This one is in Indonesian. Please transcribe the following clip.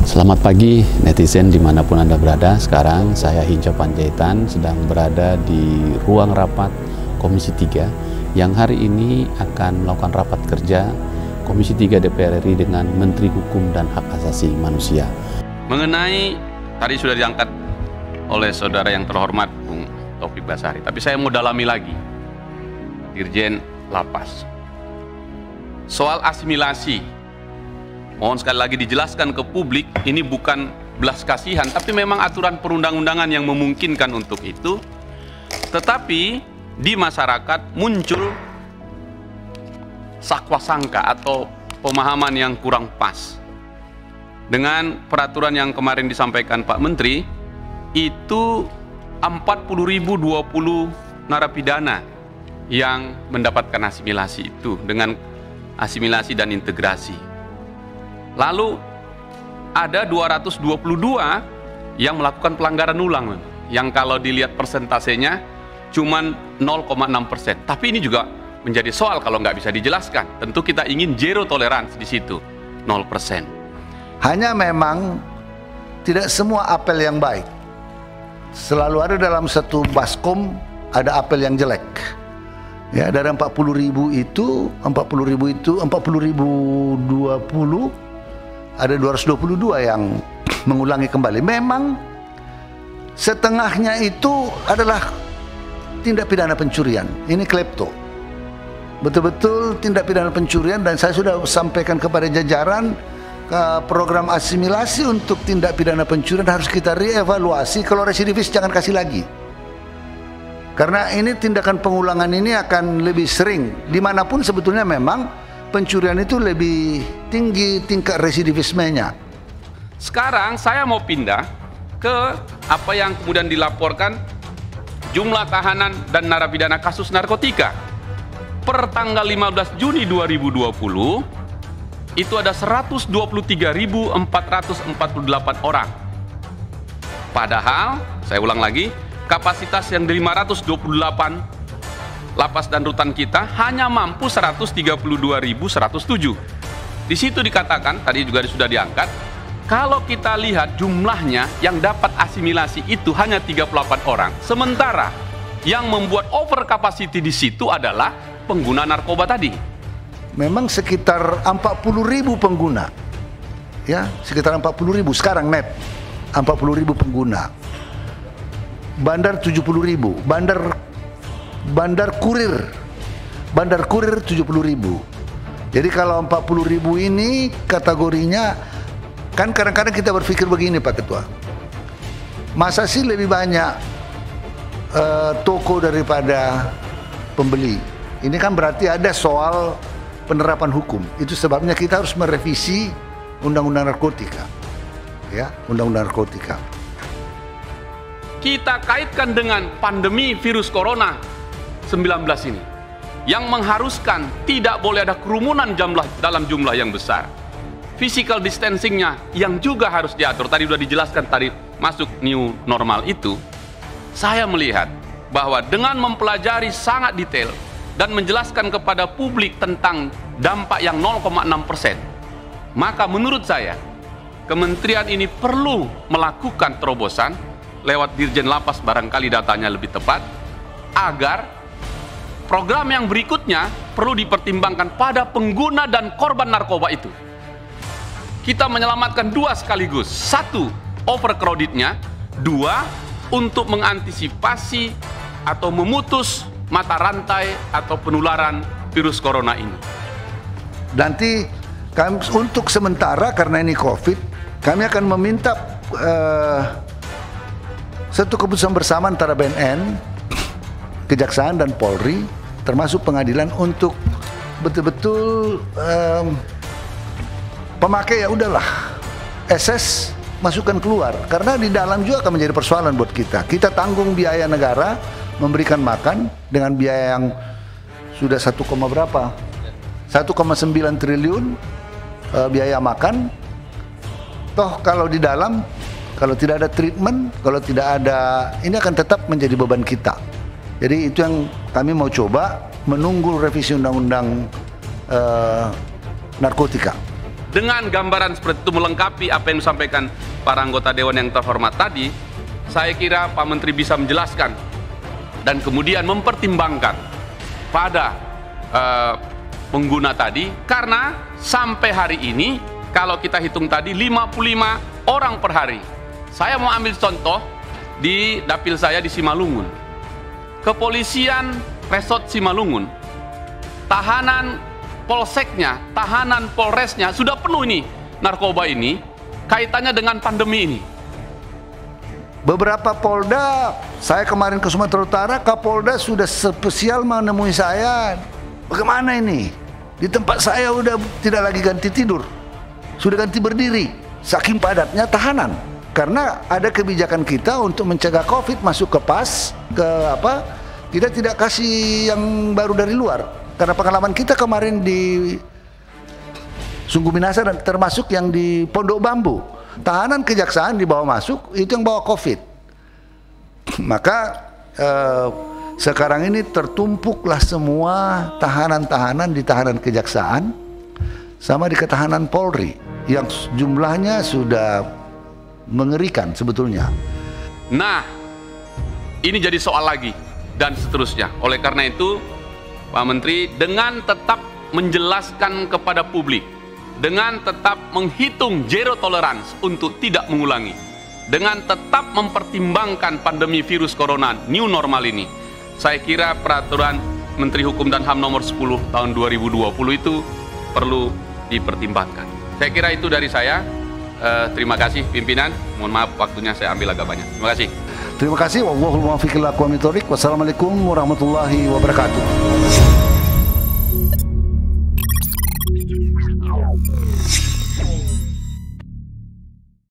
Selamat pagi netizen dimanapun Anda berada. Sekarang saya Hinca Panjaitan sedang berada di ruang rapat Komisi 3 yang hari ini akan melakukan rapat kerja Komisi 3 DPR RI dengan Menteri Hukum dan Hak Asasi Manusia. Mengenai, tadi sudah diangkat oleh saudara yang terhormat Bung Taufik Basari, tapi saya mau dalami lagi, Dirjen Lapas. Soal asimilasi, mohon sekali lagi dijelaskan ke publik, ini bukan belas kasihan, tapi memang aturan perundang-undangan yang memungkinkan untuk itu. Tetapi di masyarakat muncul sakwa sangka atau pemahaman yang kurang pas. Dengan peraturan yang kemarin disampaikan Pak Menteri, itu 40.020 narapidana yang mendapatkan asimilasi itu dengan asimilasi dan integrasi. Lalu ada 222 yang melakukan pelanggaran ulang, yang kalau dilihat persentasenya cuman 0,6%. Tapi ini juga menjadi soal kalau nggak bisa dijelaskan. Tentu kita ingin zero tolerance di situ, 0%. Hanya memang tidak semua apel yang baik. Selalu ada dalam satu baskom ada apel yang jelek. Ya, dari 40.000 itu 40.020 ada 222 yang mengulangi kembali. Memang setengahnya itu adalah tindak pidana pencurian. Ini klepto. Betul-betul tindak pidana pencurian, dan saya sudah sampaikan kepada jajaran program asimilasi untuk tindak pidana pencurian harus kita reevaluasi. Kalau residivis jangan kasih lagi. Karena ini tindakan pengulangan ini akan lebih sering. Dimanapun sebetulnya memang pencurian itu lebih tinggi tingkat residivismenya. Sekarang saya mau pindah ke apa yang kemudian dilaporkan jumlah tahanan dan narapidana kasus narkotika. Per tanggal 15 Juni 2020 itu ada 123.448 orang. Padahal, saya ulang lagi, kapasitas yang 528 lapas dan rutan kita hanya mampu 132.107. Di situ dikatakan, tadi juga sudah diangkat, kalau kita lihat jumlahnya yang dapat asimilasi itu hanya 38 orang. Sementara yang membuat over capacity di situ adalah pengguna narkoba tadi. Memang sekitar 40.000 pengguna. Ya, sekitar 40.000 sekarang net. 40.000 pengguna. Bandar 70.000, bandar kurir 70.000. Jadi kalau 40.000 ini kategorinya, kan kadang-kadang kita berpikir begini Pak Ketua, masa sih lebih banyak toko daripada pembeli? Ini kan berarti ada soal penerapan hukum. Itu sebabnya kita harus merevisi Undang-Undang Narkotika, ya, Undang-Undang Narkotika. Kita kaitkan dengan pandemi virus corona 19 ini yang mengharuskan tidak boleh ada kerumunan dalam jumlah yang besar. Physical distancingnya yang juga harus diatur. Tadi sudah dijelaskan, tadi masuk new normal itu. Saya melihat bahwa dengan mempelajari sangat detail dan menjelaskan kepada publik tentang dampak yang 0,6%, maka menurut saya kementerian ini perlu melakukan terobosan lewat Dirjen Lapas, barangkali datanya lebih tepat, agar program yang berikutnya perlu dipertimbangkan pada pengguna dan korban narkoba itu. Kita menyelamatkan dua sekaligus. Satu, overcrowdednya. Dua, untuk mengantisipasi atau memutus mata rantai atau penularan virus corona ini. Nanti kami untuk sementara karena ini COVID, kami akan meminta satu keputusan bersama antara BNN, Kejaksaan dan Polri, termasuk pengadilan, untuk betul-betul pemakai ya udahlah SS masukkan keluar, karena di dalam juga akan menjadi persoalan buat kita. Kita tanggung biaya negara memberikan makan dengan biaya yang sudah 1, berapa? 1,9 triliun biaya makan. Toh kalau di dalam, kalau tidak ada treatment, kalau tidak ada, ini akan tetap menjadi beban kita. Jadi itu yang kami mau coba, menunggu revisi undang-undang narkotika. dengan gambaran seperti itu melengkapi apa yang disampaikan para anggota Dewan yang terhormat tadi, saya kira Pak Menteri bisa menjelaskan dan kemudian mempertimbangkan pada pengguna tadi, karena sampai hari ini kalau kita hitung tadi 55 orang per hari. Saya mau ambil contoh di dapil saya di Simalungun. Kepolisian Resort Simalungun, tahanan polseknya, tahanan polresnya sudah penuh ini narkoba ini, kaitannya dengan pandemi ini. Beberapa Polda, saya kemarin ke Sumatera Utara, Kapolda sudah spesial menemui saya. Bagaimana ini? Di tempat saya udah tidak lagi ganti tidur, sudah ganti berdiri, saking padatnya tahanan. Karena ada kebijakan kita untuk mencegah COVID masuk ke PAS, kita tidak kasih yang baru dari luar. Karena pengalaman kita kemarin di Sungguh Minasa dan termasuk yang di Pondok Bambu, tahanan kejaksaan dibawa masuk, itu yang bawa COVID. Maka sekarang ini tertumpuklah semua tahanan-tahanan di tahanan kejaksaan sama di ketahanan Polri yang jumlahnya sudah mengerikan sebetulnya. Nah, ini jadi soal lagi dan seterusnya. Oleh karena itu, Pak Menteri dengan tetap menjelaskan kepada publik, dengan tetap menghitung zero tolerance untuk tidak mengulangi, dengan tetap mempertimbangkan pandemi virus corona new normal ini, saya kira peraturan Menteri Hukum dan HAM nomor 10 tahun 2020 itu perlu dipertimbangkan. Saya kira itu dari saya. Terima kasih pimpinan. Mohon maaf waktunya saya ambil agak banyak. Terima kasih. Terima kasih. Wallahul muwaffiq ila aqwamit thoriq. Wassalamualaikum warahmatullahi wabarakatuh.